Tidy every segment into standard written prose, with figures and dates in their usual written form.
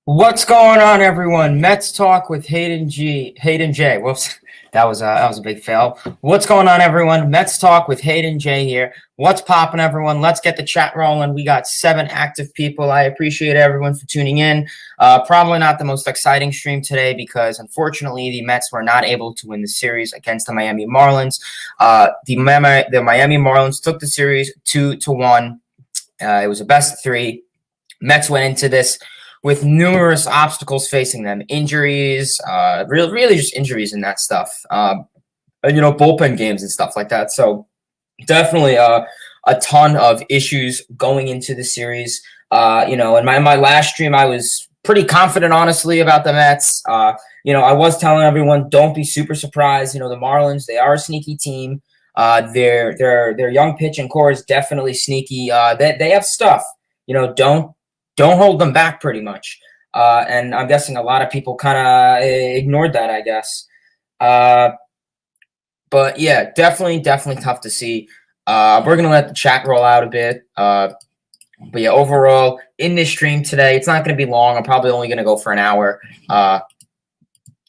What's going on, everyone? Mets talk with Hayden J. Whoops, that was a big fail. What's going on, everyone? Mets talk with Hayden J here. What's popping, everyone? Let's get the chat rolling. We got 7 active people. I appreciate everyone for tuning in. Probably not the most exciting stream today because, unfortunately, the Mets were not able to win the series against the Miami Marlins. The Miami Marlins took the series 2-1. It was a best of 3. Mets went into this with numerous obstacles facing them, injuries, really just injuries and that stuff, and, bullpen games and stuff like that. So definitely a ton of issues going into the series. In my last stream, I was pretty confident, honestly, about the Mets. I was telling everyone, don't be super surprised. The Marlins, they are a sneaky team. Their young pitching core is definitely sneaky. They have stuff. Don't hold them back pretty much. And I'm guessing a lot of people kind of ignored that, I guess. But yeah, definitely tough to see. We're going to let the chat roll out a bit. But yeah, overall, in this stream today, it's not going to be long. I'm probably only going to go for an hour.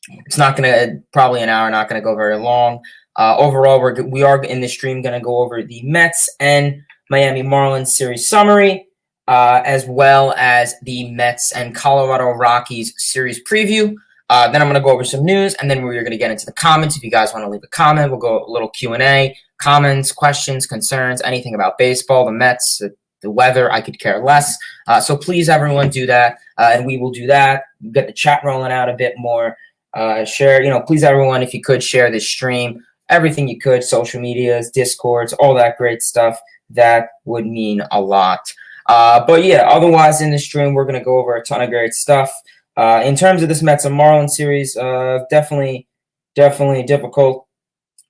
It's not going to, probably an hour, not going to go very long. Overall, we are in this stream going to go over the Mets and Miami Marlins series summary. As well as the Mets and Colorado Rockies series preview. Then I'm going to go over some news, and then we're going to get into the comments. If you guys want to leave a comment, we'll go a little Q&A, comments, questions, concerns, anything about baseball, the Mets, the weather. I could care less. So please, everyone, do that, and we will do that. Get the chat rolling out a bit more. Share, please, everyone, if you could share this stream, everything you could, social medias, Discords, all that great stuff. That would mean a lot. But yeah, otherwise in the stream, we're going to go over a ton of great stuff. In terms of this Mets and Marlins series, definitely difficult.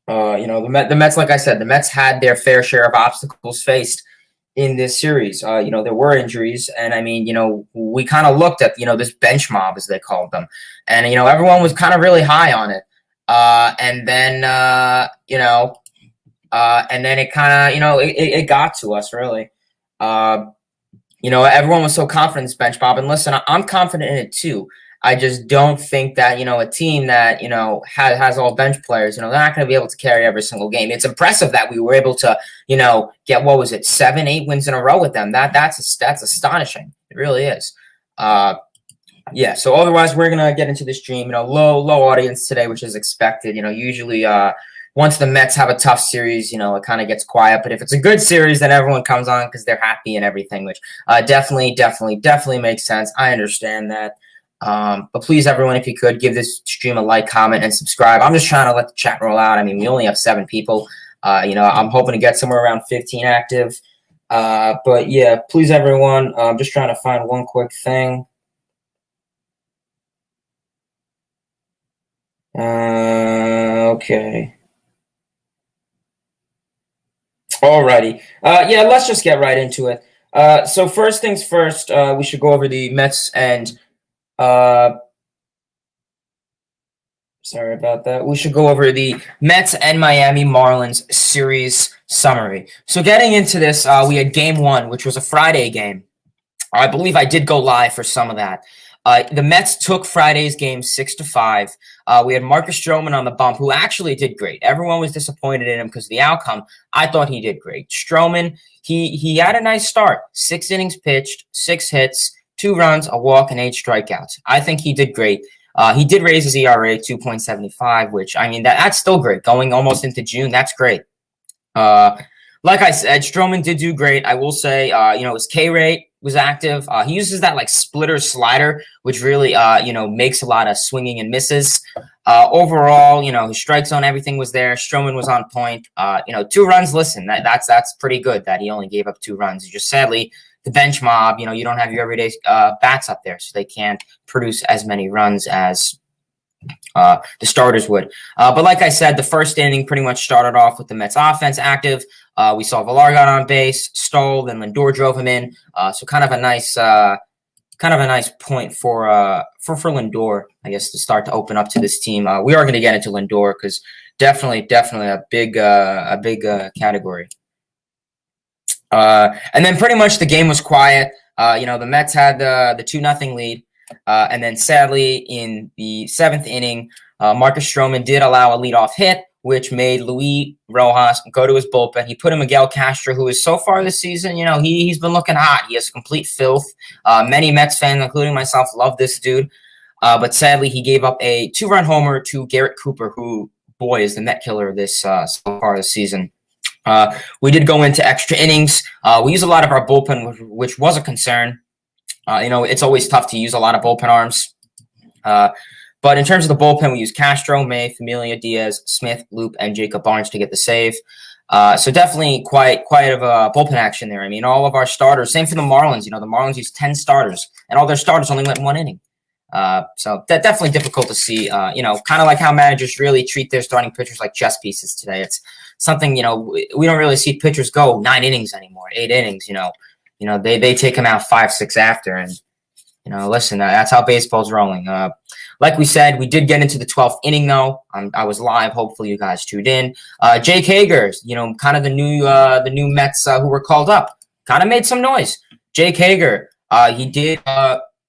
The Mets, like I said, the Mets had their fair share of obstacles faced in this series. There were injuries, and I mean, we kind of looked at, this bench mob, as they called them, and, everyone was kind of really high on it. And then it kind of, it got to us, really. Everyone was so confident in this bench, Bob. And listen, I'm confident in it too. I just don't think that, a team that, has all bench players, they're not going to be able to carry every single game. It's impressive that we were able to, get, 7, 8 wins in a row with them. That's astonishing. It really is. Yeah. So otherwise, we're going to get into the stream, low audience today, which is expected. Usually, once the Mets have a tough series, it kind of gets quiet. But if it's a good series, then everyone comes on because they're happy and everything, which definitely makes sense. I understand that. But please, everyone, if you could, give this stream a like, comment, and subscribe. I'm just trying to let the chat roll out. I mean, we only have 7 people. I'm hoping to get somewhere around 15 active. But yeah, please, everyone, I'm just trying to find one quick thing. Okay. Alrighty. Yeah, let's just get right into it. So first things first, we should go over the Mets and sorry about that. We should go over the Mets and Miami Marlins series summary. So getting into this, we had game 1, which was a Friday game. I believe I did go live for some of that. The Mets took Friday's game 6-5. We had Marcus Stroman on the bump, who actually did great. Everyone was disappointed in him because of the outcome. I thought he did great. Stroman, he had a nice start. 6 innings pitched, 6 hits, 2 runs, a walk, and 8 strikeouts. I think he did great. He did raise his ERA 2.75, which, I mean, that's still great. Going almost into June, that's great. Like I said, Stroman did do great. I will say, his K rate was active. He uses that splitter slider, which really, makes a lot of swinging and misses. Overall, his strike zone, everything was there. Stroman was on point. 2 runs. Listen, that's pretty good that he only gave up 2 runs. Just sadly, the bench mob, you don't have your everyday bats up there, so they can't produce as many runs as the starters would. But like I said, the first inning pretty much started off with the Mets offense active. We saw Villar got on base, stole, then Lindor drove him in. So kind of a nice point for Lindor, I guess, to start to open up to this team. We are going to get into Lindor because definitely a big category. And then pretty much the game was quiet. The Mets had the 2-0 lead. And then sadly, in the 7th inning, Marcus Stroman did allow a leadoff hit, which made Luis Rojas go to his bullpen. He put in Miguel Castro, who is so far this season, he's been looking hot. He has complete filth. Many Mets fans, including myself, love this dude. But sadly, he gave up a 2-run homer to Garrett Cooper, who, boy, is the Met killer this so far this season. We did go into extra innings. We use a lot of our bullpen, which was a concern. It's always tough to use a lot of bullpen arms. But in terms of the bullpen, we use Castro, May, Familia, Diaz, Smith, Loop, and Jacob Barnes to get the save. So definitely quite of a bullpen action there. I mean, all of our starters, same for the Marlins. The Marlins used 10 starters, and all their starters only went 1 inning. So that definitely difficult to see, kind of like how managers really treat their starting pitchers like chess pieces today. It's something, we don't really see pitchers go 9 innings anymore, 8 innings, they take them out 5, 6 after. And, listen, that's how baseball's rolling. Like we said, we did get into the 12th inning, though. I was live. Hopefully you guys tuned in. Jake Hager, kind of the new Mets who were called up, kind of made some noise. Jake Hager, he did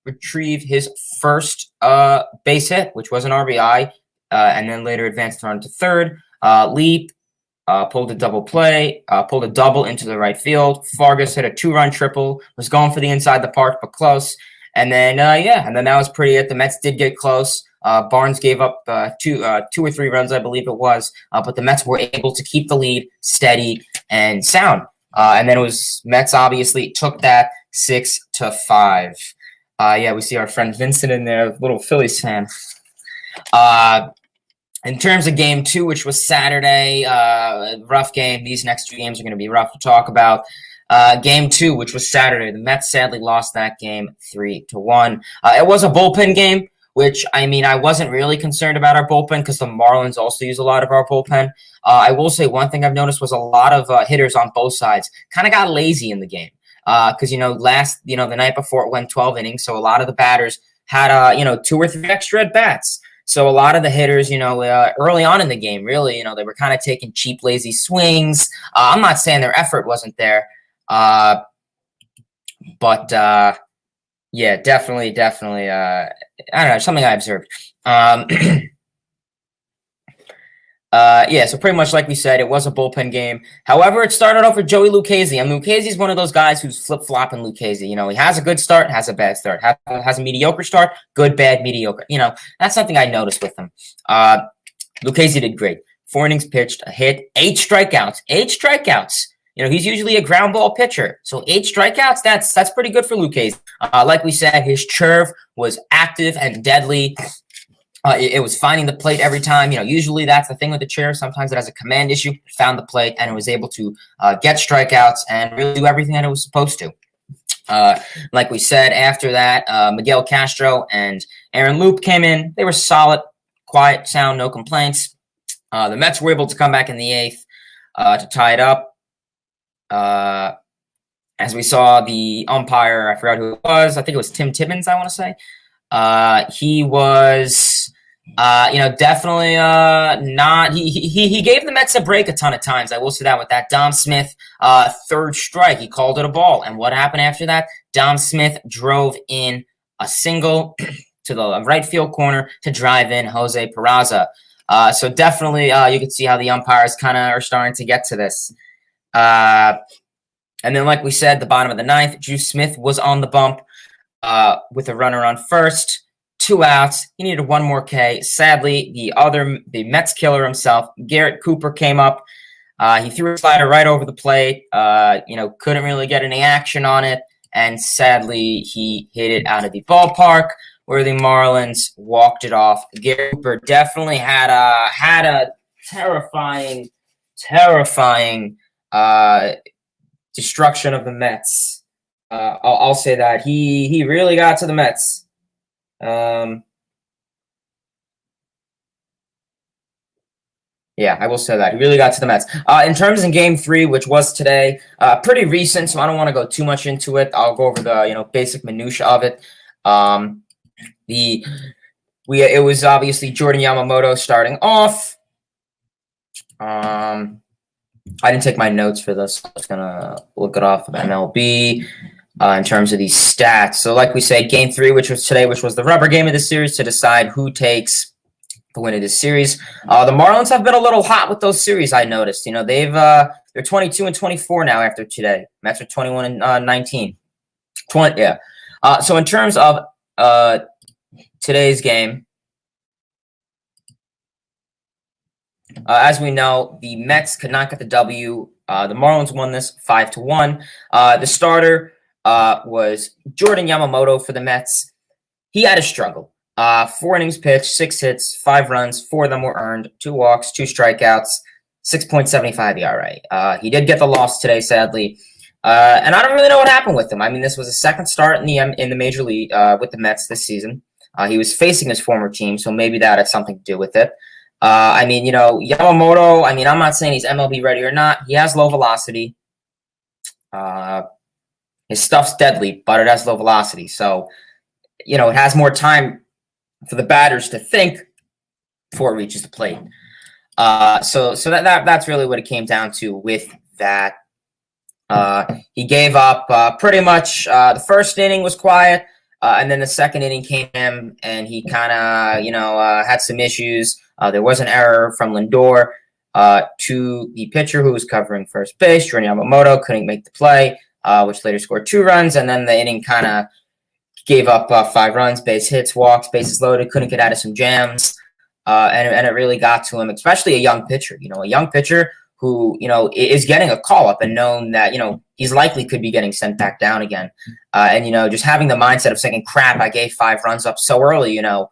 retrieve his first base hit, which was an RBI, and then later advanced the run to third. Lee pulled a double play, pulled a double into the right field. Fargas hit a 2-run triple, was going for the inside the park, but close. And then, and then that was pretty it. The Mets did get close. Barnes gave up 2 or 3 runs, I believe it was, but the Mets were able to keep the lead steady and sound. And then it was Mets obviously took that 6-5. We see our friend Vincent in there, little Phillies fan. In terms of game 2, which was Saturday, rough game. These next 2 games are going to be rough to talk about. Game 2, which was Saturday, the Mets sadly lost that game 3-1. It was a bullpen game, which, I wasn't really concerned about our bullpen because the Marlins also use a lot of our bullpen. I will say one thing I've noticed was a lot of hitters on both sides kind of got lazy in the game. Because, the night before it went 12 innings, so a lot of the batters had, 2 or 3 extra at-bats. So a lot of the hitters, early on in the game, really, they were kind of taking cheap, lazy swings. I'm not saying their effort wasn't there. But definitely, I don't know, something I observed. So pretty much like we said, it was a bullpen game. However, it started off with Joey Lucchesi. And Lucchesi is one of those guys who's flip-flopping Lucchesi. He has a good start, has a bad start. Has a mediocre start, good, bad, mediocre. That's something I noticed with him. Lucchesi did great. 4 innings pitched, a hit, 8 strikeouts. 8 strikeouts. He's usually a ground ball pitcher. So 8 strikeouts, that's pretty good for Lucchesi. Like we said, his curve was active and deadly. It was finding the plate every time. Usually that's the thing with the chair. Sometimes it has a command issue. It found the plate, and it was able to get strikeouts and really do everything that it was supposed to. Like we said, after that, Miguel Castro and Aaron Loop came in. They were solid, quiet, sound, no complaints. The Mets were able to come back in the 8th to tie it up. As we saw, the umpire, I forgot who it was. I think it was Tim Tibbins, I want to say. He was, definitely not. He gave the Mets a break a ton of times. I will say that with that Dom Smith 3rd strike, he called it a ball. And what happened after that? Dom Smith drove in a single to the right field corner to drive in Jose Peraza. So definitely, you can see how the umpires kind of are starting to get to this. And then, like we said, the bottom of the 9th, Juice Smith was on the bump with a runner on first, 2 outs. He needed 1 more K. Sadly, the Mets killer himself, Garrett Cooper, came up. He threw a slider right over the plate. Couldn't really get any action on it, and sadly, he hit it out of the ballpark where the Marlins walked it off. Garrett Cooper definitely had a terrifying destruction of the Mets. I'll say that he really got to the Mets. I will say that he really got to the Mets. In terms of Game 3, which was today, pretty recent, so I don't want to go too much into it. I'll go over the basic minutia of it. It was obviously Jordan Yamamoto starting off. I didn't take my notes for this. I was gonna look it off of MLB. in terms of these stats. So like we said, game 3, which was today, which was the rubber game of the series to decide who takes the win of this series. The Marlins have been a little hot with those series, I noticed. You know, they're 22-24 now after today. Mets are 21-19. 20, yeah. So in terms of today's game, as we know, the Mets could not get the W. The Marlins won this 5-1. The starter was Jordan Yamamoto for the Mets. He had a struggle. 4 innings pitched, 6 hits, 5 runs, 4 of them were earned, 2 walks, 2 strikeouts, 6.75 ERA. He did get the loss today, sadly. And I don't really know what happened with him. I mean, this was his second start in the major league with the Mets this season. He was facing his former team, so maybe that had something to do with it. I mean, you know, Yamamoto, I mean, I'm not saying he's MLB ready or not. He has low velocity. His stuff's deadly, but it has low velocity. So, you know, it has more time for the batters to think before it reaches the plate. So that's really what it came down to with that. He gave up pretty much the first inning was quiet, and then the second inning came in, and he kind of, you know, had some issues. There was an error from Lindor to the pitcher who was covering first base. Jordan Yamamoto couldn't make the play, which later scored 2 runs, and then the inning kind of gave up 5 runs, base hits, walks, bases loaded, couldn't get out of some jams, and it really got to him, especially a young pitcher. You know, a young pitcher who, you know, is getting a call-up and known that, you know, he's likely could be getting sent back down again. And, you know, just having the mindset of saying, crap, I gave 5 runs up so early, you know.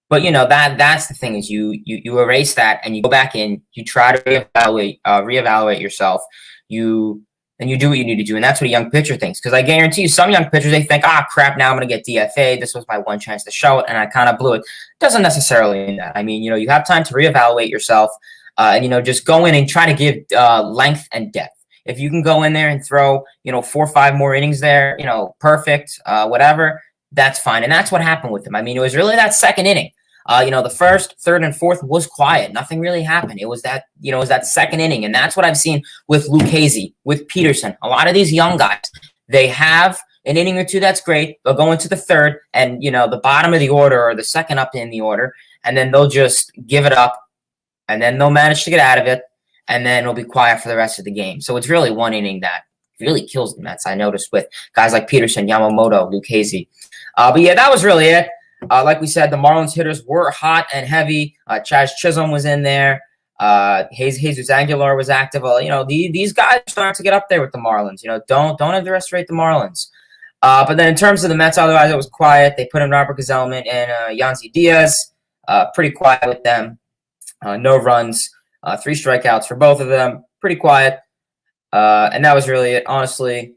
But, you know, that's the thing is you erase that and you go back in, you try to reevaluate yourself. And you do what you need to do. And that's what a young pitcher thinks. Because I guarantee you, some young pitchers, they think, crap, now I'm going to get DFA'd. This was my one chance to show it, and I kind of blew it. Doesn't necessarily mean that. I mean, you know, you have time to reevaluate yourself and, you know, just go in and try to give length and depth. If you can go in there and throw, you know, 4 or 5 more innings there, you know, perfect, whatever, that's fine. And that's what happened with him. I mean, it was really that second inning. You know, the first, third, and fourth was quiet. Nothing really happened. It was that, you know, it was that second inning. And that's what I've seen with Lucchesi, with Peterson. A lot of these young guys, they have an inning or two that's great. They'll go into the third and, you know, the bottom of the order or the second up in the order, and then they'll just give it up, and then they'll manage to get out of it, and then it'll be quiet for the rest of the game. So it's really one inning that really kills the Mets, I noticed, with guys like Peterson, Yamamoto, Lucchesi. But yeah, that was really it. Like we said, the Marlins hitters were hot and heavy. Chaz Chisholm was in there. Jesus Aguilar was active. You know, these guys are starting to get up there with the Marlins. You know, don't underestimate the Marlins. But then in terms of the Mets, otherwise it was quiet. They put in Robert Gsellman and Yancy Diaz. Pretty quiet with them. No runs. 3 strikeouts for both of them. Pretty quiet. And that was really it. Honestly,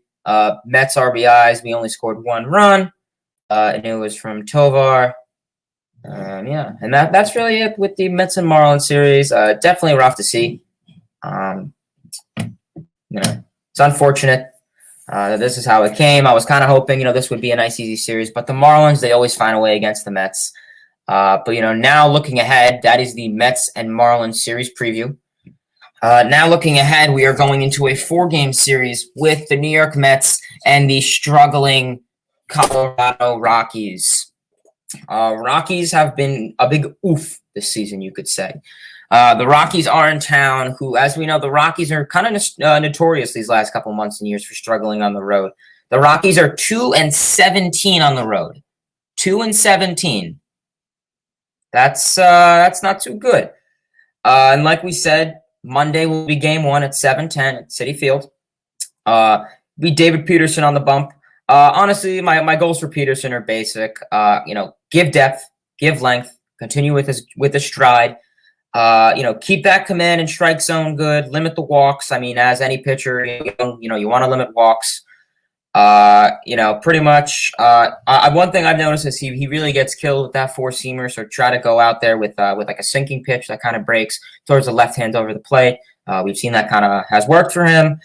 Mets RBIs, we only scored 1 run. And it was from Tovar. Yeah, and that's really it with the Mets and Marlins series. Definitely rough to see. You know, it's unfortunate that this is how it came. I was kind of hoping, you know, this would be a nice, easy series. But the Marlins, they always find a way against the Mets. But, you know, now looking ahead, that is the Mets and Marlins series preview. Now looking ahead, we are going into a 4-game series with the New York Mets and the struggling Colorado Rockies. Rockies have been a big oof this season, you could say. The Rockies are in town, who, as we know, the Rockies are kind of notorious these last couple months and years for struggling on the road. The Rockies are 2-17 on the road. 2-17. That's not too good. And like we said, Monday will be game 1 at 7:10 at Citi Field. Be David Peterson on the bump. Honestly, my goals for Peterson are basic. You know, give depth, give length, continue with his stride. You know, keep that command and strike zone good. Limit the walks. I mean, as any pitcher, you know, you want to limit walks. You know, pretty much. One thing I've noticed is he really gets killed with that 4-seamer. So try to go out there with like a sinking pitch that kind of breaks towards the left hand over the plate. We've seen that kind of has worked for him.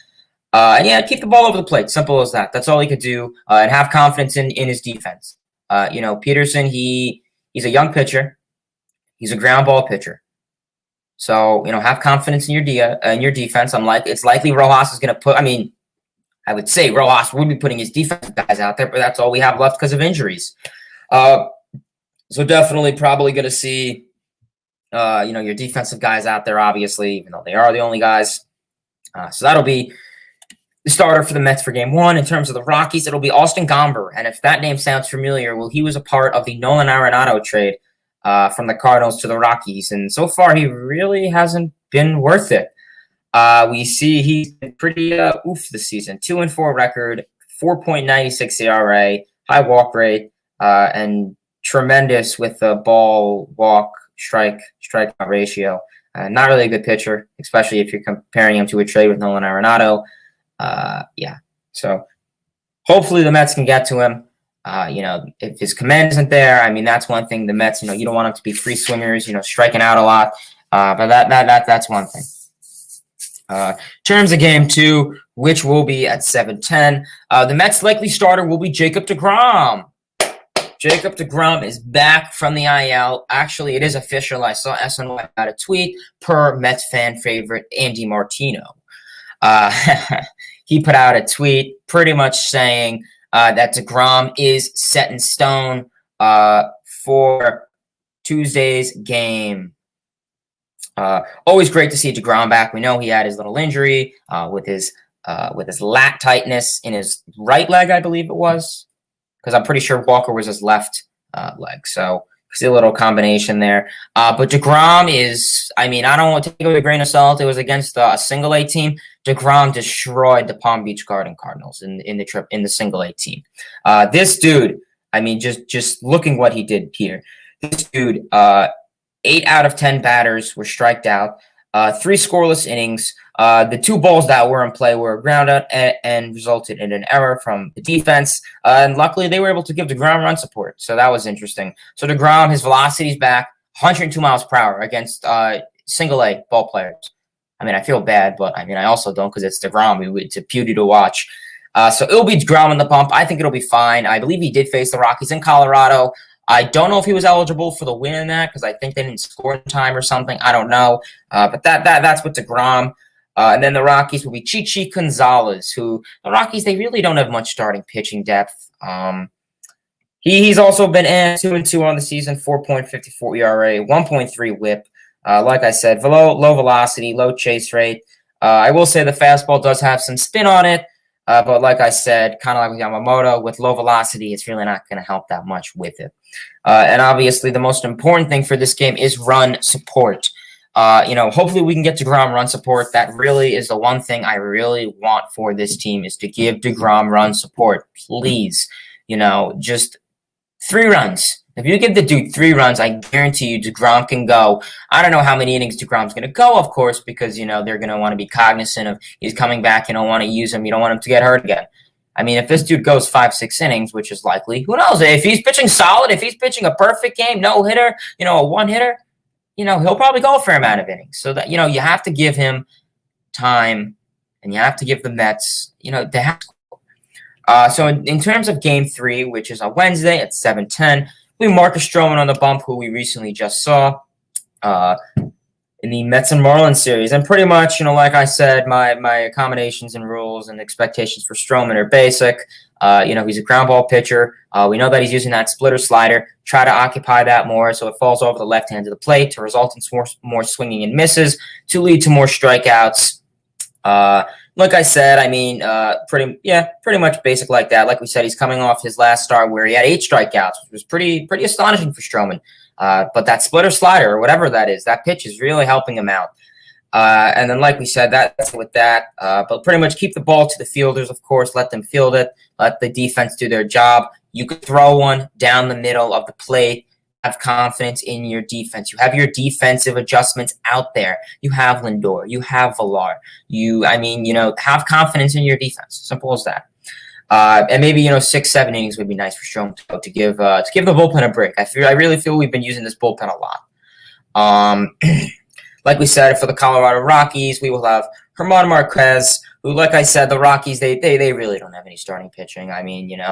And yeah, keep the ball over the plate. Simple as that. That's all he could do. And have confidence in his defense. You know, Peterson, he's a young pitcher. He's a ground ball pitcher. So, you know, have confidence in your defense. It's likely Rojas is going to put. I mean, I would say Rojas would be putting his defensive guys out there, but that's all we have left because of injuries. So definitely probably going to see, your defensive guys out there, obviously, even though they are the only guys. So that'll be the starter for the Mets for game one. In terms of the Rockies, it'll be Austin Gomber. And if that name sounds familiar, well, he was a part of the Nolan Arenado trade from the Cardinals to the Rockies. And so far, he really hasn't been worth it. We see he's been pretty oof this season. 2-4 record, 4.96 ERA, high walk rate, and tremendous with the ball, walk, strikeout ratio. Not really a good pitcher, especially if you're comparing him to a trade with Nolan Arenado. So hopefully the Mets can get to him. If his command isn't there, I mean, that's one thing. The Mets, you don't want them to be free swingers, striking out a lot. But that's one thing. In terms of game two, which will be at 7:10, the Mets' likely starter will be Jacob deGrom. Jacob deGrom is back from the IL. Actually, it is official. I saw SNY had a tweet per Mets fan favorite Andy Martino. He put out a tweet pretty much saying that deGrom is set in stone for Tuesday's game. Always great to see deGrom back. We know he had his little injury with his lat tightness in his right leg, I believe it was, because I'm pretty sure Walker was his left leg. So see a little combination there. But deGrom is, I don't want to take it with a grain of salt. It was against a single A team. deGrom destroyed the Palm Beach Garden Cardinals in the single A team. This dude, just looking what he did here. This dude, 8 out of 10 batters were striked out. 3 scoreless innings. The 2 balls that were in play were a ground out and resulted in an error from the defense. And luckily, they were able to give deGrom run support. So that was interesting. So deGrom, his velocity's back, 102 miles per hour against single-A ball players. I feel bad, but I also don't because it's deGrom. It's a beauty to watch. So it'll be deGrom in the bump. I think it'll be fine. I believe he did face the Rockies in Colorado. I don't know if he was eligible for the win in that because I think they didn't score in time or something. I don't know. But that's with deGrom. And then the Rockies will be Chichi Gonzalez, who the Rockies, they really don't have much starting pitching depth. He's also been 2-2 on the season, 4.54 ERA, 1.3 whip. Like I said, low velocity, low chase rate. I will say the fastball does have some spin on it. But like I said, kind of like with Yamamoto, with low velocity, it's really not going to help that much with it. And obviously, the most important thing for this game is run support. Hopefully we can get deGrom run support. That really is the one thing I really want for this team is to give deGrom run support. Please, just 3 runs. If you give the dude 3 runs, I guarantee you deGrom can go. I don't know how many innings deGrom's going to go, of course, because, they're going to want to be cognizant of he's coming back. You don't want to use him. You don't want him to get hurt again. If this dude goes 5-6 innings, which is likely, who knows? If he's pitching solid, if he's pitching a perfect game, no hitter, a one hitter, he'll probably go a fair amount of innings. So that, you have to give him time and you have to give the Mets, they have to. So in terms of game 3, which is on Wednesday at 7:10, we have Marcus Stroman on the bump, who we recently just saw in the Mets and Marlins series. And pretty much, like I said, my accommodations and rules and expectations for Stroman are basic. He's a ground ball pitcher. We know that he's using that splitter slider. Try to occupy that more so it falls over the left hand of the plate to result in more swinging and misses to lead to more strikeouts. Like I said, pretty much basic like that. Like we said, he's coming off his last start where he had 8 strikeouts, which was pretty astonishing for Stroman. But that splitter slider or whatever that is, that pitch is really helping him out. And then, like we said, that's with that. But pretty much keep the ball to the fielders, of course. Let them field it. Let the defense do their job. You could throw one down the middle of the plate. Have confidence in your defense. You have your defensive adjustments out there. You have Lindor. You have Villar. Have confidence in your defense. Simple as that. And maybe 6-7 innings would be nice for Stroman to give the bullpen a break. I really feel we've been using this bullpen a lot. Like we said, for the Colorado Rockies, we will have German Marquez, who, like I said, the Rockies they really don't have any starting pitching.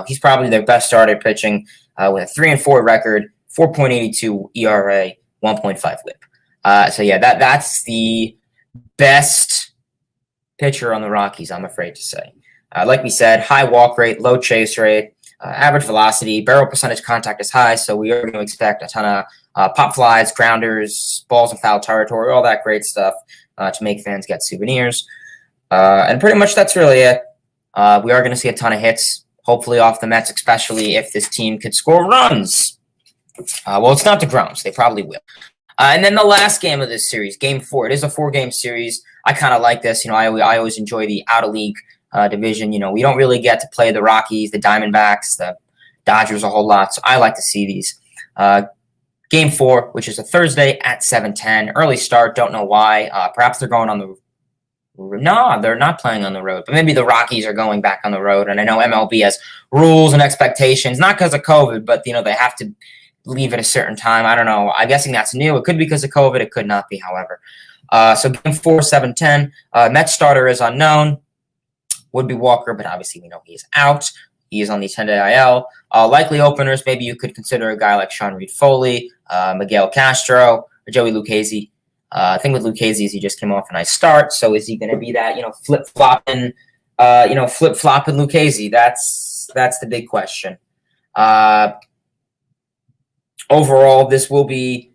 He's probably their best starter pitching with a 3-4 record. 4.82 ERA, 1.5 whip. That's the best pitcher on the Rockies, I'm afraid to say. Like we said, high walk rate, low chase rate, average velocity, barrel percentage contact is high, so we are going to expect a ton of pop flies, grounders, balls in foul territory, all that great stuff to make fans get souvenirs. And pretty much that's really it. We are going to see a ton of hits, hopefully off the Mets, especially if this team could score runs. Well, it's not the Grums. They probably will. And then the last game of this series, Game 4. It is a 4-game series. I kind of like this. I always enjoy the out-of-league division. We don't really get to play the Rockies, the Diamondbacks, the Dodgers a whole lot, so I like to see these. Game 4, which is a Thursday at 7:10. Early start, don't know why. Perhaps they're going on the No, they're not playing on the road, but maybe the Rockies are going back on the road. And I know MLB has rules and expectations, not because of COVID, but they have to leave at a certain time. I don't know. I'm guessing that's new. It could be because of COVID. It could not be, however. So Game 4, 7:10. Mets starter is unknown. Would be Walker, but obviously we know he is out. He is on the 10-day IL. Likely openers, maybe you could consider a guy like Sean Reed-Foley, Miguel Castro, or Joey Lucchesi. I think with Lucchesi is he just came off a nice start. So is he going to be that, flip-flopping Lucchesi? That's the big question. Overall, this will be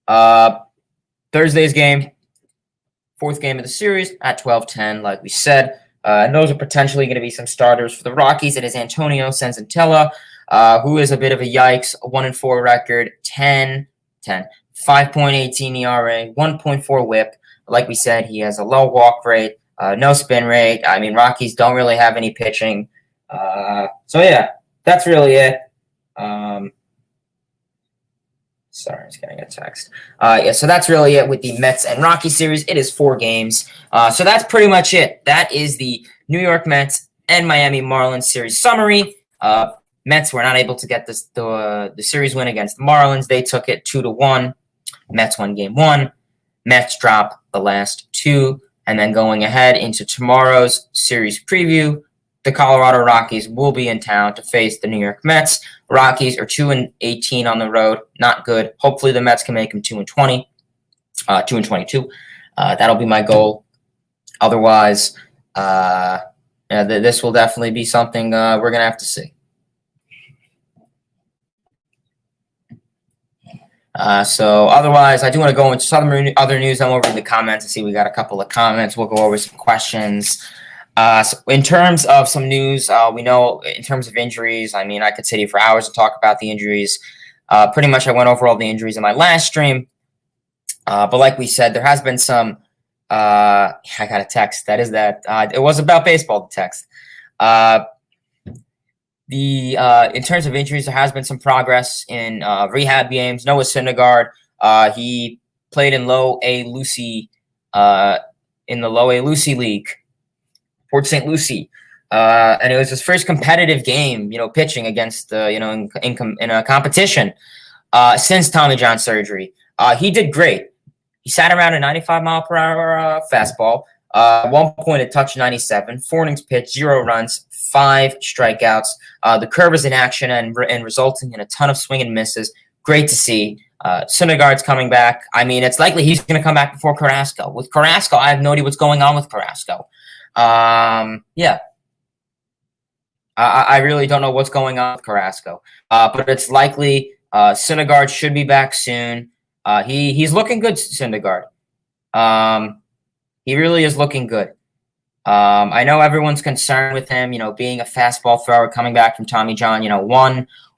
Thursday's game, 4th game of the series at 12:10, like we said. And those are potentially going to be some starters for the Rockies. It is Antonio Senzatella, who is a bit of a yikes, a 1-4 record, 5.18 ERA, 1.4 WHIP. Like we said, he has a low walk rate, no spin rate. I mean, Rockies don't really have any pitching. So yeah, that's really it. Sorry, I was getting a text. So that's really it with the Mets and Rockies series. It is 4 games. So that's pretty much it. That is the New York Mets and Miami Marlins series summary. Mets were not able to get the series win against the Marlins. They took it 2-1. Mets won Game 1. Mets drop the last 2. And then going ahead into tomorrow's series preview, the Colorado Rockies will be in town to face the New York Mets. Rockies are 2-18 on the road. Not good. Hopefully the Mets can make them 2-20, 2-22. That'll be my goal. Otherwise, this will definitely be something we're going to have to see. So otherwise, I do want to go into some other news. I'm over in the comments to see we got a couple of comments. We'll go over some questions. So in terms of some news, we know in terms of injuries, I mean, I could sit here for hours and talk about the injuries. Pretty much I went over all the injuries in my last stream. But like we said, there has been some I got a text. It was about baseball, the text. In terms of injuries, there has been some progress in rehab games. Noah Syndergaard, he played in low A Lucy in the low A Lucy League, Port St. Lucie, and it was his first competitive game, pitching against in a competition since Tommy John surgery. He did great. He sat around a 95-mile-per-hour fastball. At one point, it touched 97. 4 innings pitched, 0 runs, 5 strikeouts. The curve is in action and resulting in a ton of swing and misses. Great to see. Syndergaard's coming back. I mean, it's likely he's going to come back before Carrasco. With Carrasco, I have no idea what's going on with Carrasco. Yeah. I really don't know what's going on with Carrasco. But it's likely Syndergaard should be back soon. He's looking good, Syndergaard. He really is looking good. I know everyone's concerned with him, being a fastball thrower, coming back from Tommy John,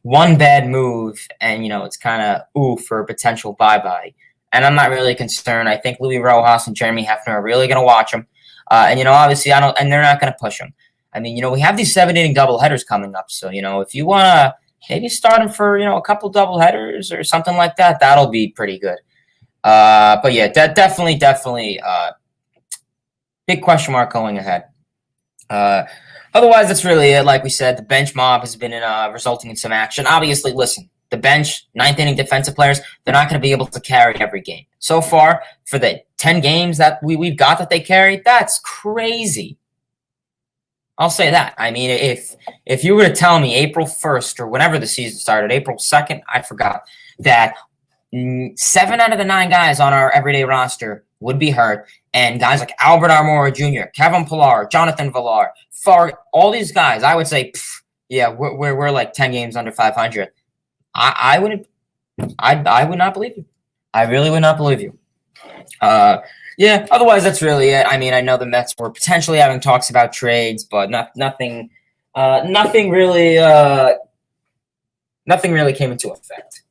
one bad move, and, it's kind of, for a potential bye-bye. And I'm not really concerned. I think Louis Rojas and Jeremy Hefner are really going to watch him. And, obviously, and they're not going to push him. I mean, we have these 7-inning doubleheaders coming up. So, if you want to maybe start him for, a couple doubleheaders or something like that, that'll be pretty good. But, yeah, definitely, big question mark going ahead. Otherwise, that's really it. Like we said, the bench mob has been resulting in some action. Obviously, listen, the bench, 9th-inning defensive players, they're not going to be able to carry every game. So far, for the 10 games that we've got that they carried, that's crazy. I'll say that. I mean, if you were to tell me April 1st or whenever the season started, April 2nd, I forgot, that 7 out of the 9 guys on our everyday roster would be hurt, and guys like Albert Almora Jr., Kevin Pillar, Jonathan Villar, all these guys, I would say, yeah, we're like 10 games under 500. I wouldn't. I would not believe you. I really would not believe you. Yeah. Otherwise, that's really it. I mean, I know the Mets were potentially having talks about trades, but nothing really came into effect.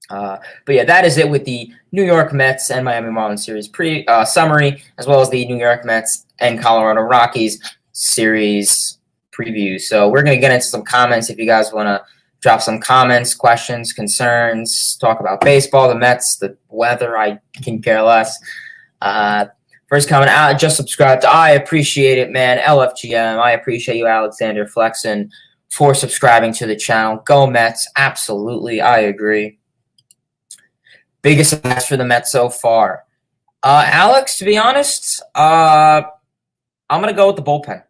But yeah, that is it with the New York Mets and Miami Marlins series summary, as well as the New York Mets and Colorado Rockies series preview. So we're going to get into some comments if you guys want to drop some comments, questions, concerns, talk about baseball, the Mets, the weather. I can care less. First comment out, just subscribed. I appreciate it, man. LFGM. I appreciate you, Alexander Flexen, for subscribing to the channel. Go Mets. Absolutely. I agree. Biggest match for the Mets so far. Alex, to be honest, I'm going to go with the bullpen.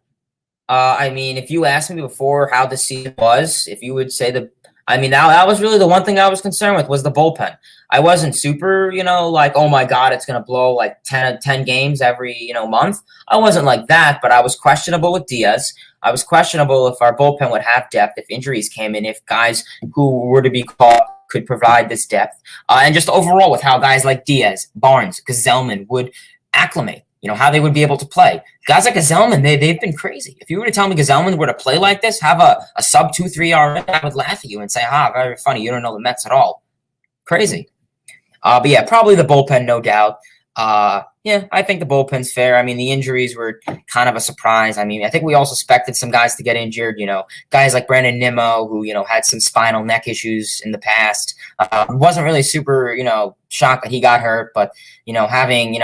I mean, if you asked me before how the season was, if you would say that was really the one thing I was concerned with was the bullpen. I wasn't super, like, oh my God, it's going to blow like 10 games every, month. I wasn't like that, but I was questionable with Diaz. I was questionable if our bullpen would have depth, if injuries came in, if guys who were to be called could provide this depth. And just overall with how guys like Diaz, Barnes, Gazelman would acclimate. How they would be able to play. Guys like Gazelman, they've been crazy. If you were to tell me Gazelman were to play like this, have a sub 2.3 ERA, I would laugh at you and say, very funny. You don't know the Mets at all. Crazy. But yeah, probably the bullpen, no doubt. Yeah, I think the bullpen's fair. I mean, the injuries were kind of a surprise. I mean, I think we all suspected some guys to get injured, guys like Brandon Nimmo, who, had some spinal neck issues in the past. Wasn't really super, shocked that he got hurt, but, having,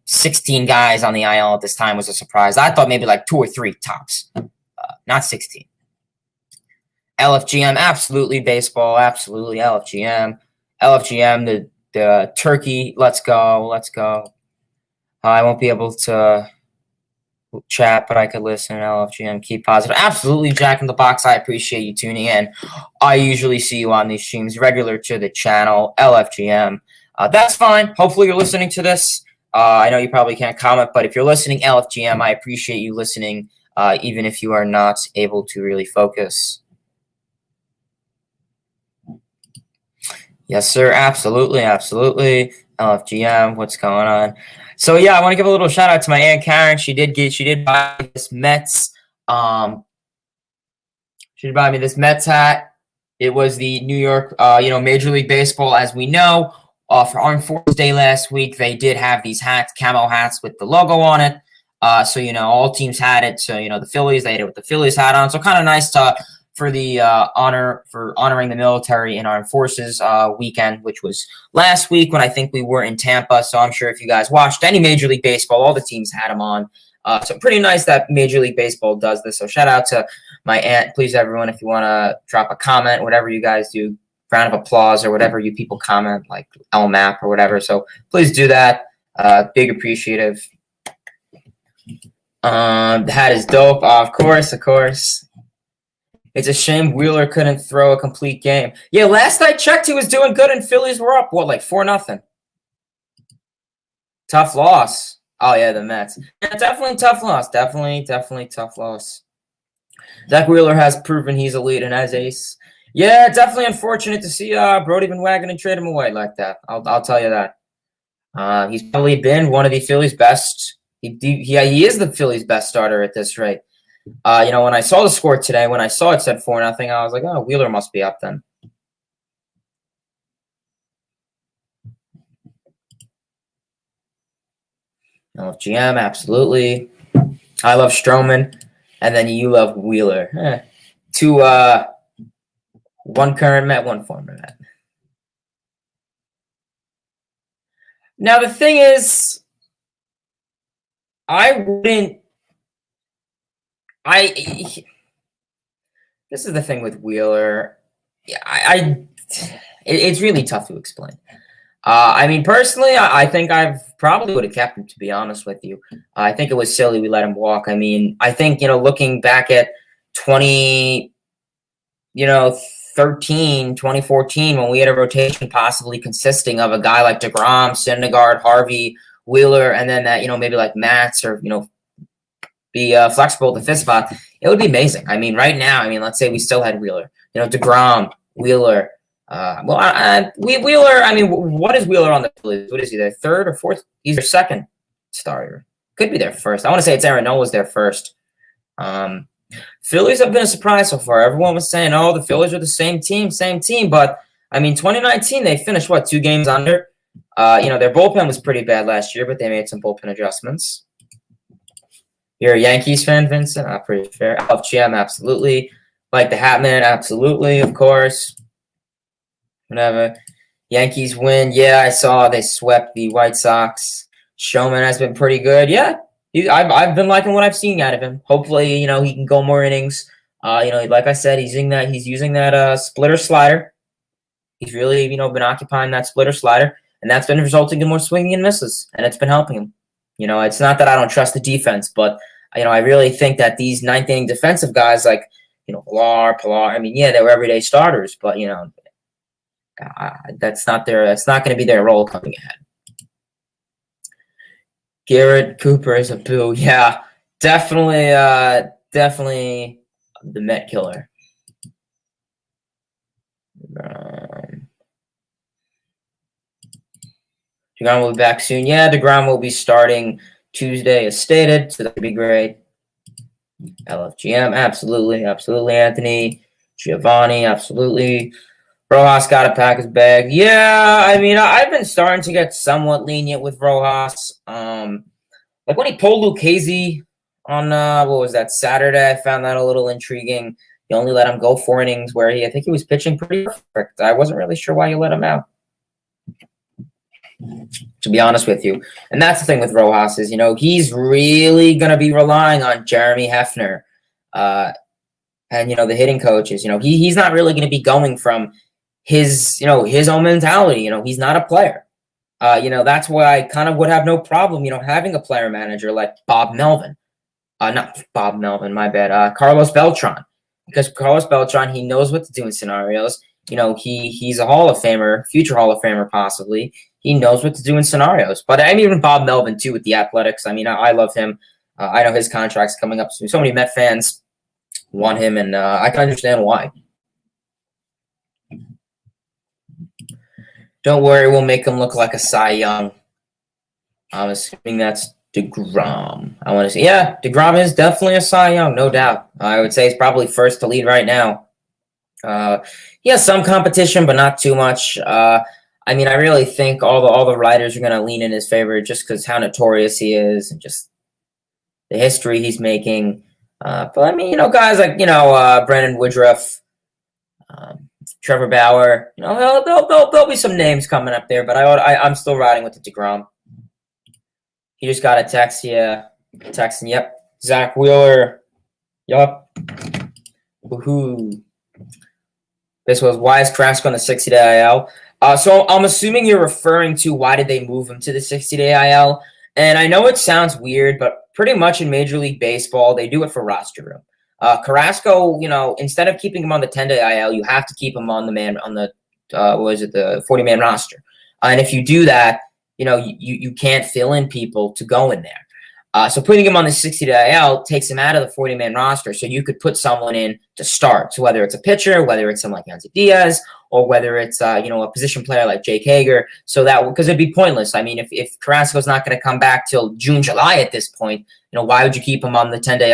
16 guys on the IL at this time was a surprise. I thought maybe like 2 or 3 tops, not 16. LFGM, absolutely baseball, absolutely LFGM. LFGM, the turkey, let's go. I won't be able to chat, but I could listen. LFGM, keep positive. Absolutely, Jack in the Box, I appreciate you tuning in. I usually see you on these streams, regular to the channel, LFGM. That's fine. Hopefully you're listening to this. I know you probably can't comment, but if you're listening, LFGM, I appreciate you listening, even if you are not able to really focus. Yes, sir. Absolutely. LFGM, what's going on? So yeah, I want to give a little shout out to my Aunt Karen. She did buy this Mets. She did buy me this Mets hat. It was the New York, Major League Baseball, as we know. For Armed Forces Day last week, they did have these hats, camo hats with the logo on it. So, all teams had it. So, the Phillies, they had it with the Phillies hat on. So kind of nice for the honoring the military and Armed Forces weekend, which was last week when I think we were in Tampa. So I'm sure if you guys watched any Major League Baseball, all the teams had them on. So pretty nice that Major League Baseball does this. So shout out to my aunt. Please, everyone, if you want to drop a comment, whatever you guys do, round of applause or whatever you people comment, like LMAP or whatever. So please do that. Big appreciative. The hat is dope. Of course. It's a shame Wheeler couldn't throw a complete game. Yeah, last I checked, he was doing good and Phillies were up, like 4-0. Tough loss. Oh, yeah, the Mets. Yeah, definitely tough loss. Definitely tough loss. Zach Wheeler has proven he's elite and as ace. Yeah, definitely unfortunate to see Brody Van Wagenen trade him away like that. I'll tell you that. He's probably been one of the Phillies' best. He is the Phillies' best starter at this rate. When I saw the score today, when I saw it said 4-0, I was like, oh, Wheeler must be up then. GM, absolutely. I love Stroman, and then you love Wheeler. One current Met, one former Met. Now, the thing is, this is the thing with Wheeler. It's really tough to explain. Personally, I think I probably would have kept him, to be honest with you. I think it was silly we let him walk. I think, looking back at 2014, when we had a rotation possibly consisting of a guy like DeGrom, Syndergaard, Harvey, Wheeler, and then that, maybe like Mats or, be flexible at the fifth spot, it would be amazing. I mean, right now, let's say we still had Wheeler, DeGrom, Wheeler. Wheeler, what is Wheeler on the Phillies? What is he, their third or fourth? He's their second starter. Could be their first. I want to say it's Aaron Nola's their first. Phillies have been a surprise so far. Everyone was saying, oh, the Phillies are the same team. But, 2019, they finished, 2 games under? Their bullpen was pretty bad last year, but they made some bullpen adjustments. You're a Yankees fan, Vincent? Pretty fair. I love GM, absolutely. Like the Hatman, absolutely, of course. Whatever. Yankees win. Yeah, I saw they swept the White Sox. Showman has been pretty good. Yeah, I've been liking what I've seen out of him. Hopefully, he can go more innings. Like I said, he's using that splitter slider. He's really, been occupying that splitter slider, and that's been resulting in more swinging and misses, and it's been helping him. It's not that I don't trust the defense, but I really think that these ninth inning defensive guys like, Pilar. They were everyday starters, but that's not going to be their role coming ahead. Garrett Cooper is a boo. Yeah, definitely the Met killer. DeGrom will be back soon. Yeah, DeGrom will be starting Tuesday as stated, so that would be great. LFGM, absolutely, Anthony. Giovanni, absolutely. Rojas got to pack his bag. Yeah, I've been starting to get somewhat lenient with Rojas. Like when he pulled Lucchesi on, Saturday, I found that a little intriguing. You only let him go 4 innings where I think he was pitching pretty perfect. I wasn't really sure why you let him out, to be honest with you. And that's the thing with Rojas is, he's really going to be relying on Jeremy Hefner and, the hitting coaches. He's not really going to be going from his own mentality. He's not a player. That's why I kind of would have no problem, having a player manager like Bob Melvin. Not Bob Melvin, my bad. Carlos Beltran. Because Carlos Beltran, he knows what to do in scenarios. He's a Hall of Famer, future Hall of Famer possibly. He knows what to do in scenarios. But even Bob Melvin, too, with the Athletics. I love him. I know his contract's coming up soon. So many Met fans want him, and I can understand why. Don't worry, we'll make him look like a Cy Young. I'm assuming that's DeGrom. I want to say, yeah, DeGrom is definitely a Cy Young, no doubt. I would say he's probably first to lead right now. He has some competition, but not too much. I really think all the writers are going to lean in his favor just because how notorious he is and just the history he's making. But guys like Brandon Woodruff, Trevor Bauer, there'll be some names coming up there. But I'm still riding with the DeGrom. He just got a text. Yeah, texting. Yep, Zach Wheeler. Yup. Woohoo. This was why is Carrasco on the 60-day IL? So I'm assuming you're referring to why did they move him to the 60-day IL? And I know it sounds weird, but pretty much in Major League Baseball, they do it for roster room. Carrasco, instead of keeping him on the 10-day IL, you have to keep him on the 40-man roster. And if you do that, you can't fill in people to go in there. So putting him on the 60-day IL takes him out of the 40-man roster. So you could put someone in to start. So whether it's a pitcher, whether it's someone like Yancy Diaz, or whether it's a position player like Jake Hager. So that because it'd be pointless. If Carrasco's not going to come back till June, July at this point, why would you keep him on the 10-day?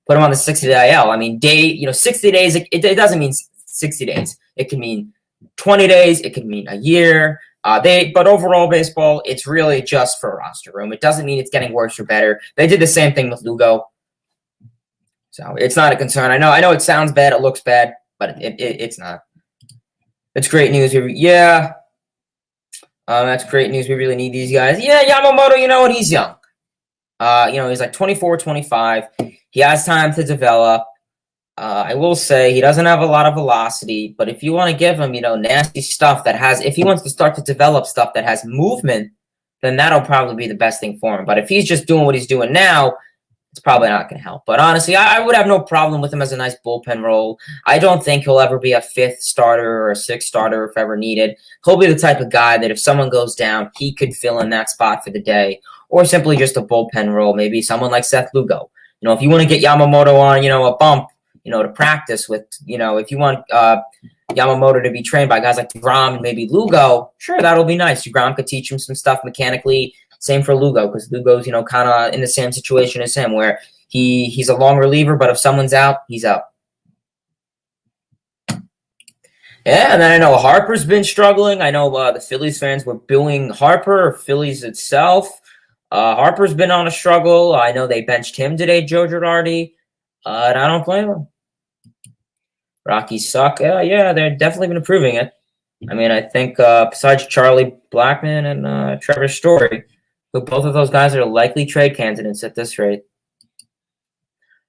Put him on the 60-day IL. 60 days. It doesn't mean 60 days. It can mean 20 days. It could mean a year. But overall baseball, it's really just for roster room. It doesn't mean it's getting worse or better. They did the same thing with Lugo, so it's not a concern. I know it sounds bad, it looks bad, but it's not. It's great news. That's great news. We really need these guys. Yeah, Yamamoto. He's young. He's like 24, 25. He has time to develop. I will say he doesn't have a lot of velocity, but if you want to give him, nasty stuff if he wants to start to develop stuff that has movement, then that'll probably be the best thing for him. But if he's just doing what he's doing now, it's probably not going to help. But honestly, I would have no problem with him as a nice bullpen role. I don't think he'll ever be a fifth starter or a sixth starter if ever needed. He'll be the type of guy that if someone goes down, he could fill in that spot for the day, or simply just a bullpen role. Maybe someone like Seth Lugo. If you want to get Yamamoto on, a bump, to practice with, if you want Yamamoto to be trained by guys like DeGrom and maybe Lugo, sure, that'll be nice. DeGrom could teach him some stuff mechanically. Same for Lugo, because Lugo's, kind of in the same situation as him, where he's a long reliever, but if someone's out, he's out. Yeah, and then I know Harper's been struggling. I know the Phillies fans were booing Harper, Phillies itself. Harper's been on a struggle. I know they benched him today, Joe Girardi, and I don't blame him. Rockies suck. Yeah, they've definitely been improving it. I mean, I think besides Charlie Blackmon and Trevor Story, but both of those guys are likely trade candidates at this rate.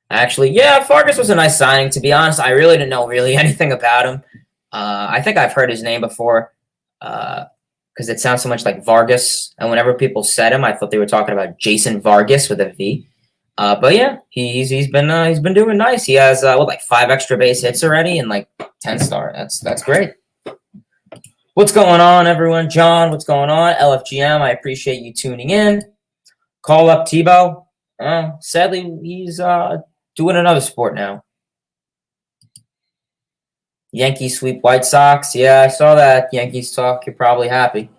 Actually, yeah, Fargas was a nice signing. To be honest, I really didn't know anything about him. I think I've heard his name before because it sounds so much like Vargas. And whenever people said him, I thought they were talking about Jason Vargas with a V. But yeah, he's been doing nice. He has 5 extra base hits already and 10 star. That's great. What's going on, everyone? John, what's going on? LFGM, I appreciate you tuning in. Call up Tebow. Sadly, he's doing another sport now. Yankees sweep White Sox. Yeah, I saw that. Yankees talk. You're probably happy.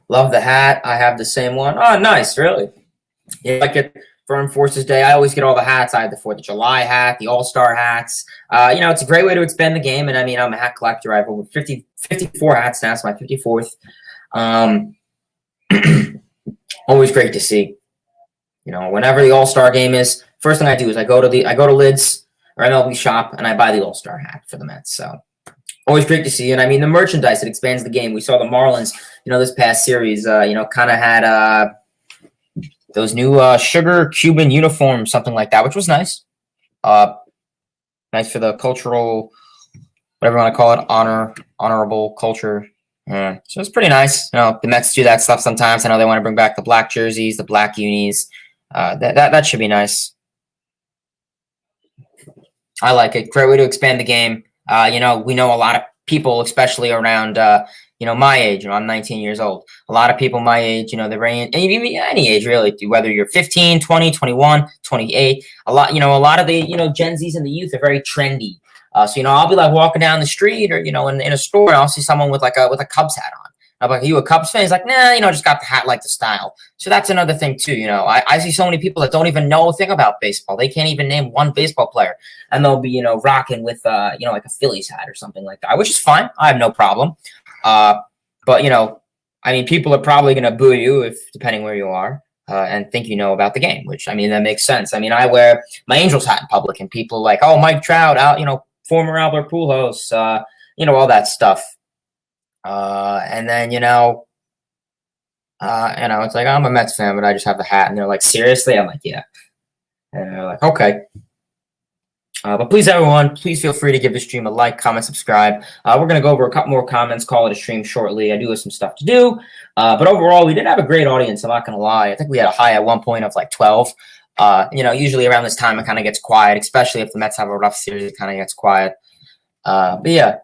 Love the hat. I have the same one. Oh, nice. Really? Yeah, I get for Armed Forces Day. I always get all the hats. I have the 4th of July hat, the All-Star hats. It's a great way to expand the game. And I mean, I'm a hat collector. I have over 54 hats now. It's my 54th. Always great to see. Whenever the All-Star game is, first thing I do is I go to Lids or MLB Shop and I buy the All-Star hat for the Mets. So always great to see. And I mean, the merchandise, it expands the game. We saw the Marlins, this past series, kind of had those new sugar Cuban uniforms, something like that, which was nice. Nice for the cultural, whatever you want to call it, honorable culture. So it's pretty nice. The Mets do that stuff sometimes. I know they want to bring back the black jerseys, the black unis. That should be nice. I like it. Great way to expand the game. We know a lot of people, especially around my age. I'm 19 years old. A lot of people my age, they're in any age really, whether you're 15, 20, 21, 28. A lot of the, Gen Zs and the youth are very trendy. So I'll be walking down the street or, in a store and I'll see someone with a Cubs hat on. I'm like, are you a Cubs fan? He's like, nah, just got the hat like the style. So that's another thing too. I see so many people that don't even know a thing about baseball. They can't even name one baseball player. And they'll be, rocking with, like a Phillies hat or something like that, which is fine. I have no problem. But, people are probably going to boo you depending where you are, and think about the game, which, that makes sense. I wear my Angels hat in public and people like, oh, Mike Trout out, former Albert Pujols, all that stuff. And then, it's like, I'm a Mets fan, but I just have the hat. And they're like, seriously? I'm like, yeah. And they're like, okay. But please, everyone, please feel free to give the stream a like, comment, subscribe. We're going to go over a couple more comments, call it a stream shortly. I do have some stuff to do. But overall, we did have a great audience. I'm not going to lie. I think we had a high at one point of 12. Usually around this time, it kind of gets quiet, especially if the Mets have a rough series, it kind of gets quiet. But yeah.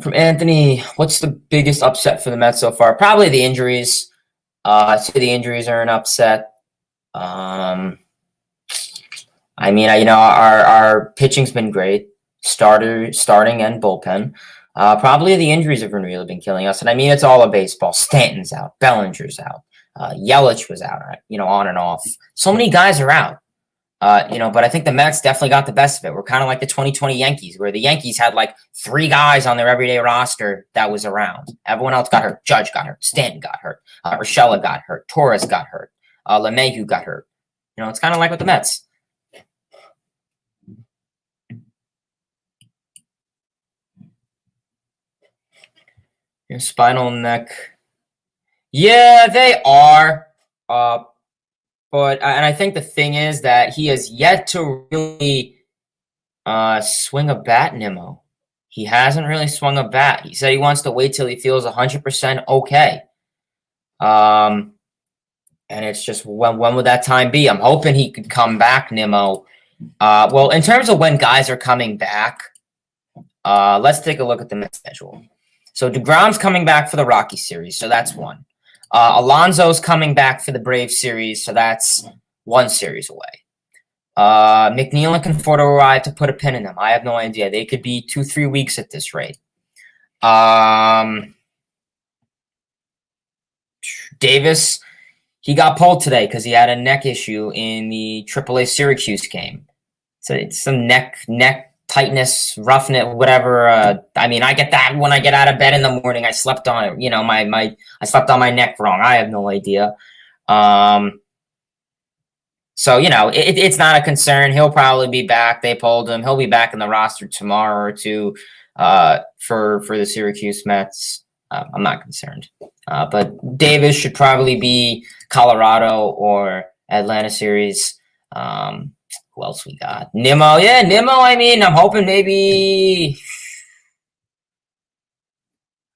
From Anthony, what's the biggest upset for the Mets so far? Probably the injuries. I'd say the injuries are an upset. Our pitching's been great, starting and bullpen. Probably the injuries have really been killing us. And it's all of baseball. Stanton's out, Bellinger's out, Yelich was out, on and off. So many guys are out. But I think the Mets definitely got the best of it. We're kind of like the 2020 Yankees, where the Yankees had 3 guys on their everyday roster that was around. Everyone else got hurt. Judge got hurt. Stanton got hurt. Urshela got hurt. Torres got hurt. LeMahieu got hurt. It's kind of like with the Mets. Your spinal neck. Yeah, they are. But I think the thing is that he has yet to really swing a bat, Nimmo. He hasn't really swung a bat. He said he wants to wait till he feels 100% okay. And it's just when would that time be? I'm hoping he could come back, Nimmo. Well, in terms of when guys are coming back, let's take a look at the Mets schedule. So DeGrom's coming back for the Rockies series, so that's one. Alonso's coming back for the Braves series, so that's one series away. McNeil and Conforto arrive to put a pin in them. I have no idea. They could be 2-3 weeks at this rate. Davis, he got pulled today because he had a neck issue in the AAA Syracuse game. So it's some neck tightness, roughness, whatever. I mean, I get that when I get out of bed in the morning. I slept on it. You know, I slept on my neck wrong. I have no idea. So, you know, it's not a concern. He'll probably be back. They pulled him. He'll be back in the roster tomorrow or two for the Syracuse Mets. I'm not concerned. But Davis should probably be Colorado or Atlanta series. Who else we got? Nimmo. Yeah, Nimmo, I mean, I'm hoping maybe...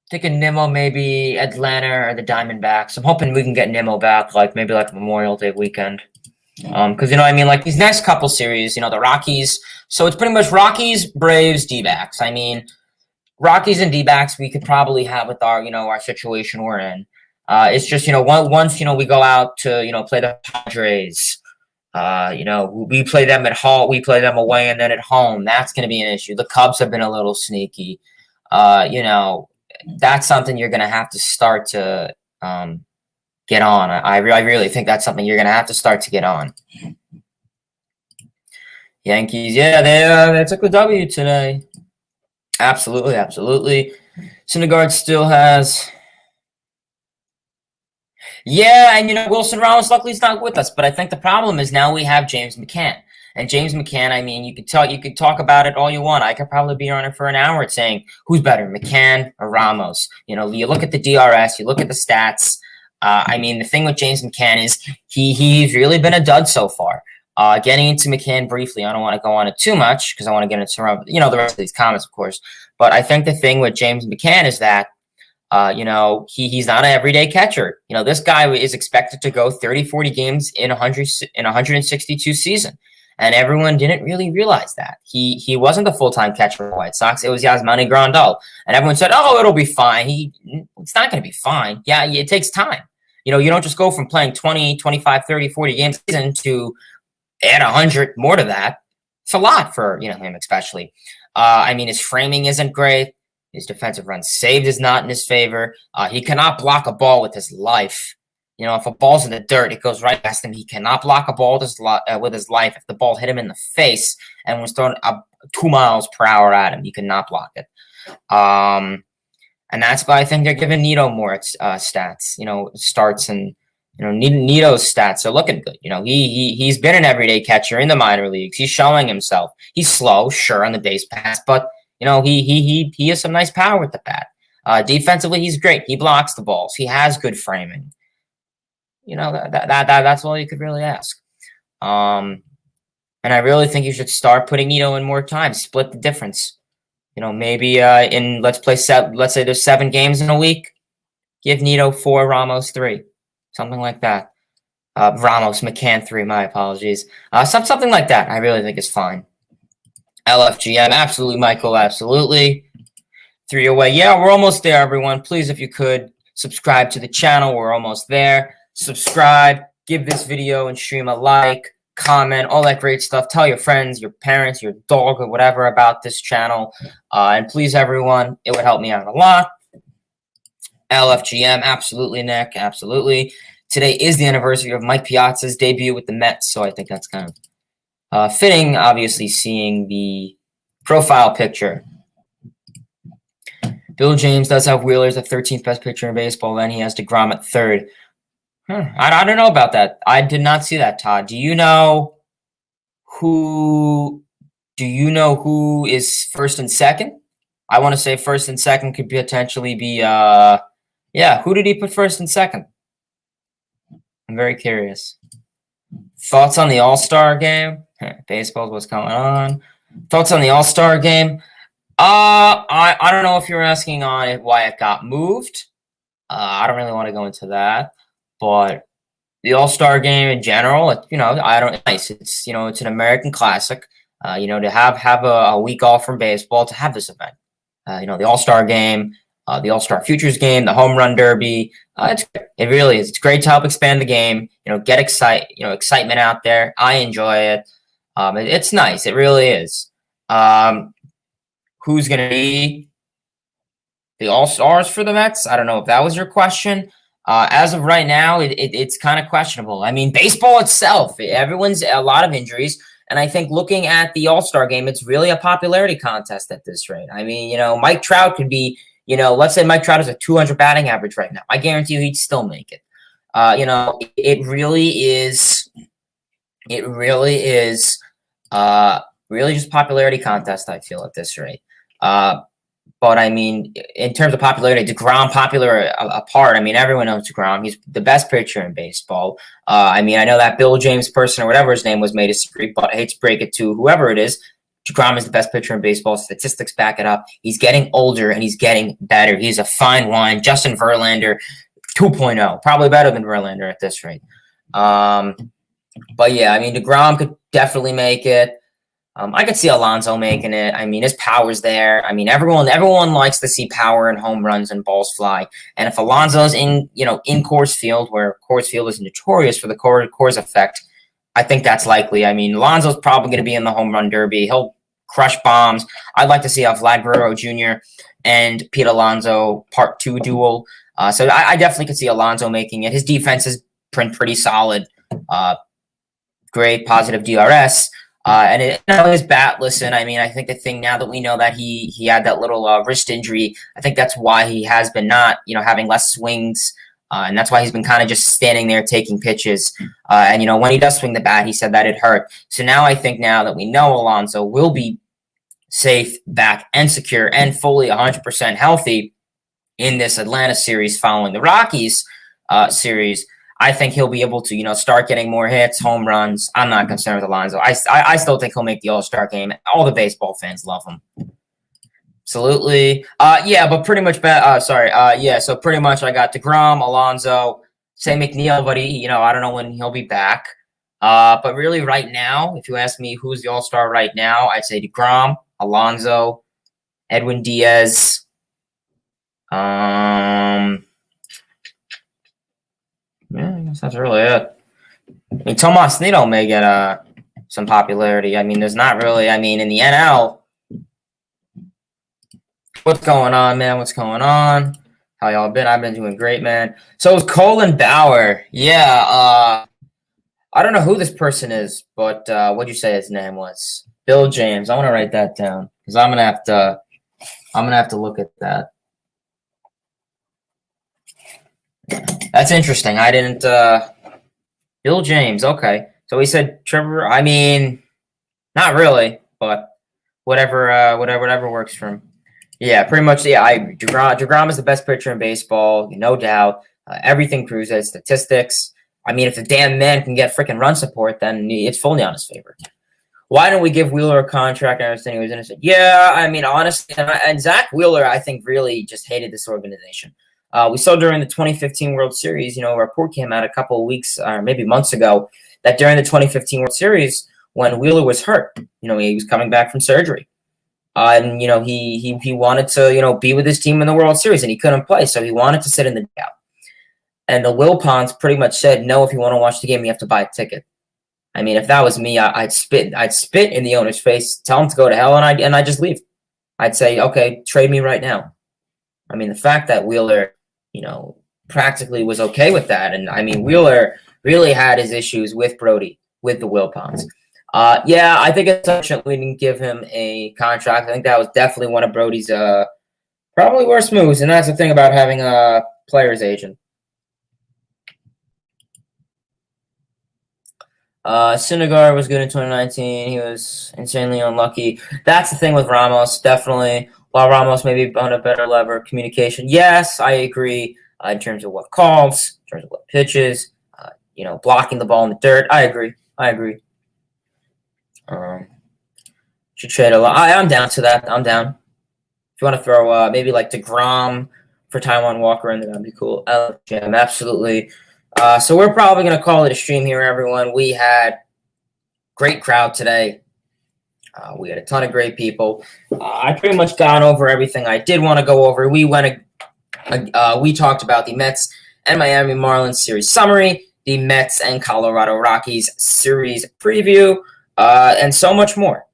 Thinking Nimmo, maybe Atlanta or the Diamondbacks. I'm hoping we can get Nimmo back, maybe Memorial Day weekend. Because, you know, I mean, these next couple series, you know, the Rockies. So it's pretty much Rockies, Braves, D-backs. I mean, Rockies and D-backs we could probably have with our, you know, our situation we're in. It's just, you know, once, you know, we go out to, you know, play the Padres, you know, we play them at home, we play them away and then at home. That's going to be an issue. The Cubs have been a little sneaky. You know, that's something you're going to have to start to get on. I really think that's something you're going to have to start to get on. Yankees, yeah, they took the W today. Absolutely, absolutely. Syndergaard still has... Yeah, and, you know, Wilson Ramos luckily is not with us, but I think the problem is now we have James McCann. And James McCann, I mean, you could talk about it all you want. I could probably be on it for an hour saying who's better, McCann or Ramos. You know, you look at the DRS, you look at the stats. I mean, the thing with James McCann is he's really been a dud so far. Getting into McCann briefly, I don't want to go on it too much because I want to get into, you know, the rest of these comments, of course. But I think the thing with James McCann is that, you know, he's not an everyday catcher. You know, this guy is expected to go 30, 40 games in 162 season. And everyone didn't really realize that. He wasn't the full-time catcher for the White Sox. It was Yasmani Grandal. And everyone said, oh, it'll be fine. It's not going to be fine. Yeah, it takes time. You know, you don't just go from playing 20, 25, 30, 40 games a season to add 100 more to that. It's a lot for, you know, him especially. I mean, his framing isn't great. His defensive run saved is not in his favor. He cannot block a ball with his life. You know, if a ball's in the dirt, it goes right past him. He cannot block a ball with his life. If the ball hit him in the face and was thrown 2 miles per hour at him, he could not block it. And that's why I think they're giving Nito more stats, you know, starts, and, you know, Nito's stats are looking good. You know, he's been an everyday catcher in the minor leagues. He's showing himself. He's slow, sure, on the base pass, but, you know, he has some nice power with the bat. Defensively, he's great. He blocks the balls. He has good framing. You know, that's all you could really ask. And I really think you should start putting Nito in more time, split the difference. You know, maybe let's say there's 7 games in a week, give Nito 4, Ramos 3, something like that. Ramos, McCann 3, my apologies. Something like that, I really think is fine. LFGM, absolutely, Michael, absolutely. 3 away. Yeah, we're almost there, everyone. Please, if you could, subscribe to the channel. We're almost there. Subscribe, give this video and stream a like, comment, all that great stuff. Tell your friends, your parents, your dog, or whatever about this channel. And please, everyone, it would help me out a lot. LFGM, absolutely, Nick, absolutely. Today is the anniversary of Mike Piazza's debut with the Mets, so I think that's kind of fitting, obviously, seeing the profile picture. Bill James does have Wheeler as the 13th best pitcher in baseball, then he has DeGrom at 3rd. I don't know about that. I did not see that, Todd. Do you know who is first and second? I want to say first and second could potentially be who did he put first and second? I'm very curious. Thoughts on the All-Star game? Baseball's what's going on. Thoughts on the All-Star game? I don't know if you're asking on why it got moved. I don't really want to go into that. But the All-Star game in general, I don't nice. It's it's an American classic. To have a week off from baseball to have this event. The All-Star game, the All-Star Futures game, the Home Run Derby. It really is. It's great to help expand the game. Get excitement out there. I enjoy it. It's nice. It really is. Who's going to be the All-Stars for the Mets? I don't know if that was your question. As of right now, it's kind of questionable. I mean, baseball itself, everyone's a lot of injuries. And I think looking at the All-Star game, it's really a popularity contest at this rate. I mean, Mike Trout could be, let's say Mike Trout has a 200 batting average right now. I guarantee you he'd still make it. It really is really just popularity contest, I feel, at this rate. But I mean, in terms of popularity, DeGrom popular apart. I mean, everyone knows DeGrom. He's the best pitcher in baseball. I mean, I know that Bill James person or whatever his name was made a secret, but I hate to break it to whoever it is. DeGrom is the best pitcher in baseball. Statistics back it up. He's getting older and he's getting better. He's a fine wine. Justin Verlander 2.0, probably better than Verlander at this rate. But yeah, I mean, DeGrom could definitely make it. I could see Alonso making it. I mean, his power's there. I mean, everyone likes to see power and home runs and balls fly. And if Alonso's in Coors Field, where Coors Field is notorious for the Coors effect, I think that's likely. I mean, Alonso's probably going to be in the home run derby. He'll crush bombs. I'd like to see a Vlad Guerrero Jr. and Pete Alonso Part 2 duel. So I definitely could see Alonso making it. His defense is pretty solid. Great positive DRS. And his bat, listen, I mean, I think the thing now that we know that he had that little wrist injury, I think that's why he has been not, having less swings. And that's why he's been kind of just standing there taking pitches. And, when he does swing the bat, he said that it hurt. So now I think now that we know Alonso will be safe, back, and secure, and fully 100% healthy in this Atlanta series following the Rockies series, I think he'll be able to, start getting more hits, home runs. I'm not concerned with Alonso. I still think he'll make the All-Star game. All the baseball fans love him. Absolutely. Yeah, but pretty much so pretty much I got DeGrom, Alonso, say McNeil, but I don't know when he'll be back. But really right now, if you ask me who's the All-Star right now, I'd say DeGrom, Alonso, Edwin Diaz, yeah, I guess that's really it. I mean, Tomas Nido may get some popularity. I mean, there's not really. I mean, in the NL, what's going on, man? What's going on? How y'all been? I've been doing great, man. So it's Colin Bauer. Yeah. I don't know who this person is, but what'd you say his name was? Bill James. I want to write that down because I'm gonna have to look at that. That's interesting. I didn't. Bill James. Okay. So he said Trevor. I mean, not really, but whatever works for him. Yeah, pretty much. Yeah, I agree. DeGrom is the best pitcher in baseball, no doubt. Everything proves it. Statistics. I mean, if the damn man can get freaking run support, then it's fully on his favor. Why don't we give Wheeler a contract? I understand he was innocent. Yeah, I mean, honestly, and Zach Wheeler, I think, really just hated this organization. We saw during the 2015 World Series, a report came out a couple of weeks or maybe months ago that during the 2015 World Series, when Wheeler was hurt, he was coming back from surgery. And, he wanted to, be with his team in the World Series and he couldn't play. So he wanted to sit in the dugout. And the Wilpons pretty much said, no, if you want to watch the game, you have to buy a ticket. I mean, if that was me, I'd spit in the owner's face, tell him to go to hell, and I'd just leave. I'd say, okay, trade me right now. I mean, the fact that Wheeler, practically was okay with that. And I mean, Wheeler really had his issues with Brody, with the Wilpons. Yeah, I think it's unfortunate we didn't give him a contract. I think that was definitely one of Brody's probably worst moves. And that's the thing about having a player's agent. Syndergaard was good in 2019. He was insanely unlucky. That's the thing with Ramos, definitely. While Ramos may be on a better level of communication, yes, I agree. In terms of what calls, in terms of what pitches, blocking the ball in the dirt, I agree. Should trade a lot. I'm down to that. I'm down. If you want to throw maybe like DeGrom for Taijuan Walker in there, that'd be cool. Absolutely. So we're probably going to call it a stream here, everyone. We had great crowd today. We had a ton of great people. I pretty much gone over everything I did want to go over. We talked about the Mets and Miami Marlins series summary, the Mets and Colorado Rockies series preview, and so much more.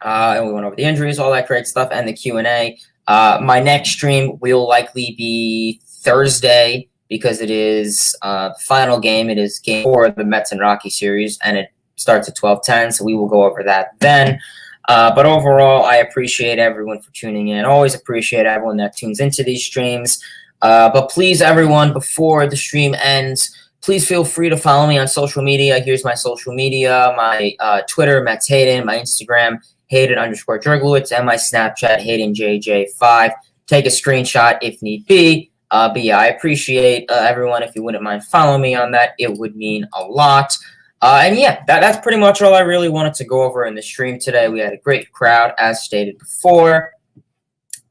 And we went over the injuries, all that great stuff, and the Q&A. My next stream will likely be Thursday because it is the final game. It is game 4 of the Mets and Rockies series, and it starts at 12:10, so we will go over that then. But overall, I appreciate everyone for tuning in. Always appreciate everyone that tunes into these streams. But please, everyone, before the stream ends, please feel free to follow me on social media. Here's my social media, my Twitter, Mets Hayden, my Instagram, Hayden_Jerglowitz, and my Snapchat, HaydenJJ5. Take a screenshot if need be. But yeah, I appreciate everyone. If you wouldn't mind following me on that, it would mean a lot. And yeah, that's pretty much all I really wanted to go over in the stream today. We had a great crowd, as stated before.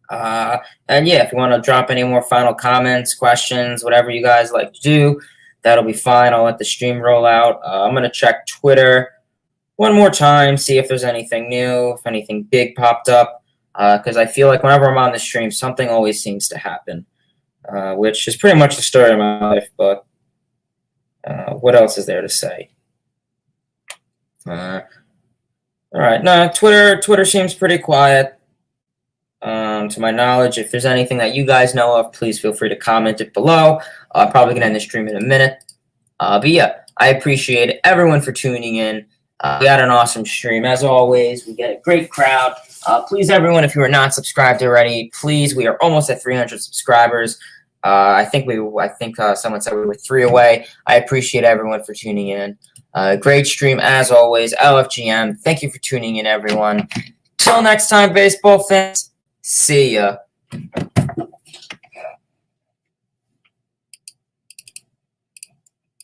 And yeah, if you want to drop any more final comments, questions, whatever you guys like to do, that'll be fine. I'll let the stream roll out. I'm going to check Twitter one more time, see if there's anything new, if anything big popped up, because I feel like whenever I'm on the stream, something always seems to happen, which is pretty much the story of my life. But what else is there to say? All right. No, Twitter seems pretty quiet. To my knowledge, if there's anything that you guys know of, please feel free to comment it below. I'm probably going to end the stream in a minute. But yeah, I appreciate everyone for tuning in. We had an awesome stream. As always, we get a great crowd. Please, everyone, if you are not subscribed already, please, we are almost at 300 subscribers. I think someone said we were 3 away. I appreciate everyone for tuning in. Great stream, as always. LFGM, thank you for tuning in, everyone. Till next time, baseball fans. See ya.